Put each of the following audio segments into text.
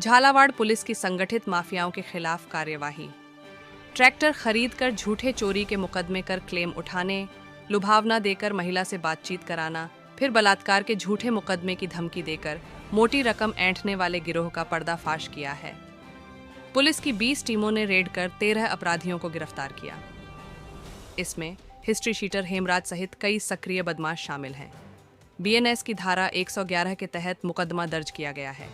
Jhalawar police की संगठित माफियाओं के खिलाफ कार्यवाही। ट्रैक्टर खरीदकर झूठे चोरी के मुकदमे कर क्लेम उठाने, लुभावना देकर महिला से बातचीत कराना, फिर बलात्कार के झूठे मुकदमे की धमकी देकर मोटी रकम ऐंठने वाले गिरोह का पर्दाफाश किया है। पुलिस की 20 टीमों ने रेड कर 13 अपराधियों को गिरफ्तार किया। इसमें हिस्ट्री शीटर हेमराज सहित कई सक्रिय बदमाश शामिल हैं। बीएनएस की धारा 111 के तहत मुकदमा दर्ज किया गया है।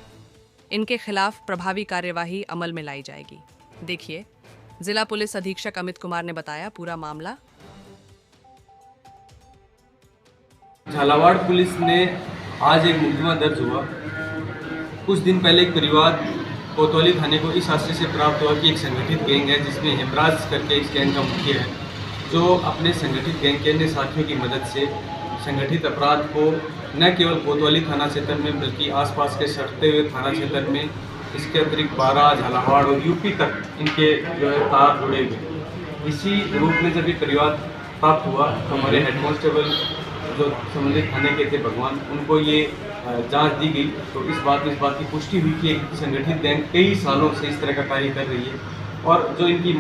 इनके खिलाफ प्रभावी कार्यवाही अमल में लाई जाएगी। देखिए, जिला पुलिस अधीक्षक अमित कुमार ने बताया पूरा मामला। झालावाड़ पुलिस ने आज एक मुकदमा दर्ज हुआ। कुछ दिन पहले एक परिवार कोतवाली थाने को इस आशय से प्राप्त हुआ कि एक संगठित गैंग है जिसमें हेमराज करके इस गैंग का मुखिया है, जो अपने संगठित गैंग के अन्य साथियों की मदद से संगठित अपराध को न केवल कोतवाली थाना क्षेत्र में बल्कि आसपास के सटते हुए थाना क्षेत्र में, इसके अतिरिक्त 12 झालावाड़ और यूपी तक इनके जो है तार जुड़े हुए। इसी रूप में जब ये परिवार प्राप्त हुआ तो हमारे हेड कांस्टेबल जो संबंधित थाने के थे भगवान, उनको ये जांच दी गई तो इस बात की पुष्टि हुई कि एक संगठित गैंग कई सालों से इस तरह का कार्य कर रही है और जो इनकी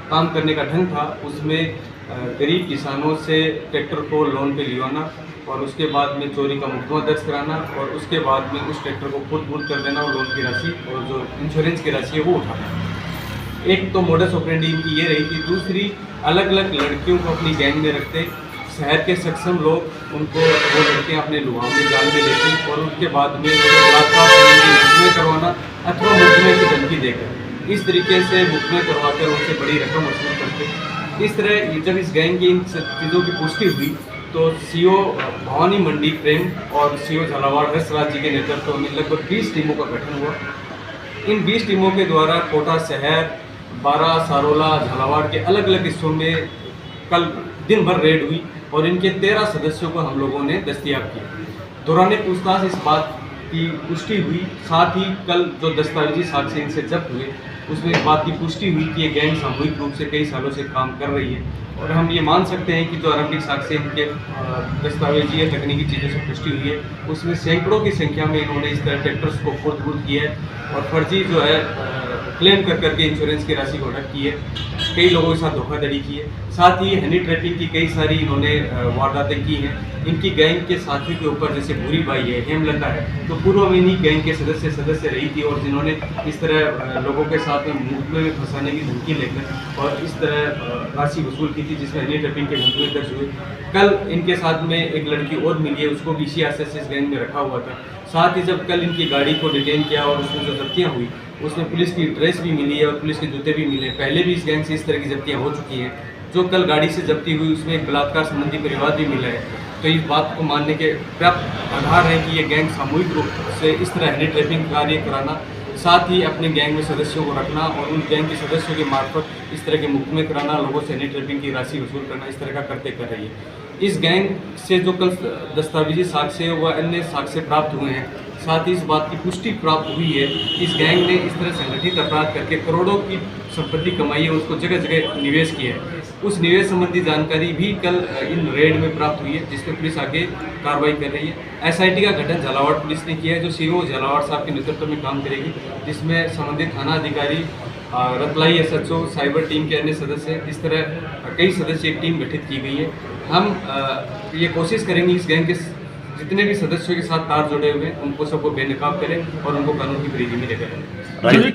काम करने का ढंग था उसमें गरीब किसानों से ट्रैक्टर को लोन पे लिवाना और उसके बाद में चोरी का मुकदमा दर्ज कराना और उसके बाद में उस ट्रैक्टर को खुद बूट कर देना और लोन की राशि और जो इंश्योरेंस की राशि है वो उठाना। एक तो मोडस ऑपरेंडी इनकी ये रही थी। दूसरी, अलग अलग लड़कियों को अपनी गैंग में रखते, शहर के सक्षम लोग उनको वो लड़कियाँ अपने लुभावनी जाल में लेती और उसके बाद में मुकदमे करवाना अथवा मुकदमे की धमकी देकर इस तरीके से मुकदमे करवाकर उनसे बड़ी रकम वसूल करते। इस तरह जब इस गैंग की इन चीज़ों की पुष्टि हुई तो सीओ भवानी मंडी प्रेम और सीओ झालावाड़ हर्षराज जी के नेतृत्व में लगभग 20 टीमों का गठन हुआ। इन 20 टीमों के द्वारा कोटा शहर, 12 सारोला, झालावाड़ के अलग अलग हिस्सों में कल दिन भर रेड हुई और इनके 13 सदस्यों को हम लोगों ने दस्तयाब किया। दौरान पूछताछ इस बात की पुष्टि हुई, साथ ही कल जो दस्तावेजी साक्ष्य इनसे जब्त हुए उसमें इस बात की पुष्टि हुई कि ये गैंग सामूहिक रूप से कई सालों से काम कर रही है और हम ये मान सकते हैं कि जो आरंभिक साक्ष्य इनके दस्तावेजी या तकनीकी चीज़ों से पुष्टि हुई है उसमें सैकड़ों की संख्या में इन्होंने इस तरह ट्रैक्टर्स को खुद किया है और फर्जी जो है क्लेम कर करके इंश्योरेंस की राशि को अटक की है। कई लोगों के साथ धोखाधड़ी की है। साथ ही हनी ट्रैपिंग की कई सारी इन्होंने वारदातें की हैं। इनकी गैंग के साथियों के ऊपर जैसे भूरी बाई है, हेमलता है, तो पूर्व में इन्हीं गैंग के सदस्य रही थी और जिन्होंने इस तरह लोगों के साथ में मुकदमे में फंसाने की धमकी लेकर और इस तरह राशि वसूल की थी जिसमें हनी ट्रैपिंग के मुकदमे दर्ज हुए। कल इनके साथ में एक लड़की और मिली है, उसको भी इसी आशय से इस गैंग में रखा हुआ था। साथ ही जब कल इनकी गाड़ी को डिटेन किया और उसमें जो जब्तियाँ हुई उसमें पुलिस की ड्रेस भी मिली है और पुलिस के जूते भी मिले। पहले भी इस गैंग से इस तरह की जब्तियाँ हो चुकी हैं। जो कल गाड़ी से जब्ती हुई उसमें एक बलात्कार संबंधी परिवार भी मिला है। तो इस बात को मानने के पर्याप्त आधार है कि ये गैंग सामूहिक रूप से इस तरह हनी ट्रैपिंग कार्य कराना, साथ ही अपने गैंग में सदस्यों को रखना और उन गैंग के सदस्यों के मार्फत इस तरह के मुकदमे कराना, लोगों से हनी ट्रैपिंग की राशि वसूल करना, इस तरह का कर रही है। इस गैंग से जो कल दस्तावेजी साक्ष्य व अन्य साक्ष्य प्राप्त हुए हैं, साथ ही इस बात की पुष्टि प्राप्त हुई है कि इस गैंग ने इस तरह संगठित अपराध करके करोड़ों की संपत्ति कमाई है, उसको जगह जगह निवेश किया है। उस निवेश संबंधी जानकारी भी कल इन रेड में प्राप्त हुई है जिसमें पुलिस आगे कार्रवाई कर रही है। एसआईटी का गठन झालावाड़ पुलिस ने किया है जो सीओ झालावाड़ साहब के नेतृत्व में काम करेगी, जिसमें संबंधित थाना अधिकारी, रतलाई एसएचओ, साइबर टीम के अन्य सदस्य, इस तरह कई सदस्य एक टीम गठित की गई है। हम ये कोशिश करेंगे इस गैंग के जितने भी सदस्यों के साथ तार जुड़े हुए हैं उनको सबको बेनकाब करें और उनको कानून की परिधि में लेकर आएं।